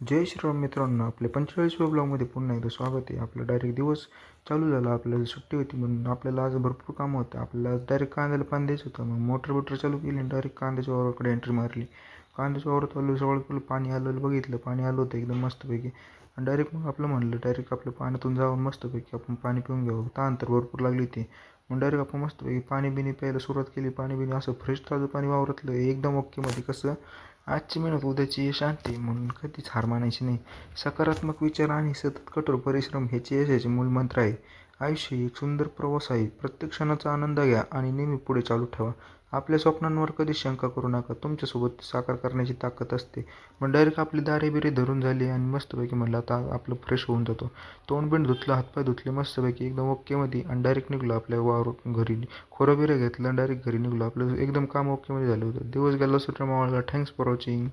जय श्रीराम मित्रांनो, आपल्या 45व्या ब्लॉगमध्ये पुन्हा एकदा स्वागत आहे. आपला डायरेक्ट दिवस चालू झाला. आपल्याला सुट्टी होती म्हणून आपल्याला आज भरपूर कामं होतं. आपल्याला डायरेक्ट कांद्याला पाणी द्यायचं होतं. मग मोटर चालू केली आणि डायरेक्ट कांद्याच्या वावराकडे एंट्री मारली. कांद्याच्या वावरात आलो, सगळं पाणी आलेलं बघितलं. पाणी आलं होतं एकदम मस्तपैकी. आणि डायरेक्ट मग आपलं म्हणलं डायरेक्ट आपल्या पाण्यातून जाऊन मस्तपैकी आपण पाणी पिऊन घ्यावं. तहान तर भरपूर लागली होती. मग डायरेक्ट आपण मस्तपैकी पाणी बिणी प्यायला सुरुवात केली. पाणी बिणी असं फ्रेश ताजं पाणी वावरातलं एकदम ओकेमध्ये. कसं आजची मेहनत उद्याची शांती, म्हणून कधीच हार मानायची नाही. सकारात्मक विचार आणि सतत कठोर परिश्रम ह्याचे यशाचे मूलमंत्र आहे. आयुष्य एक सुंदर प्रवास आहे. प्रत्येक क्षणाचा आनंद घ्या आणि नेहमी पुढे चालू ठेवा. आपल्या स्वप्नांवर कधीच शंका करू नका. तुमच्यासोबत साकार करण्याची ताकद असते. मग डायरेक्ट आपली दारे बिरे धरून झाली आणि मस्तपैकी म्हणलं आता आपलं फ्रेश होऊन जातो. तोंड बिंड धुतलं, हातपाय धुतले मस्तपैकी एकदम ओकेमध्ये आणि डायरेक्ट निघलो आपल्या वावर घरी. खोरं बिरं घेतलं आणि डायरेक्ट घरी निघलो. आपलं एकदम काम ओकेमध्ये झालं होतं. दिवस गेला सुट्या मावळला. Thanks for watching.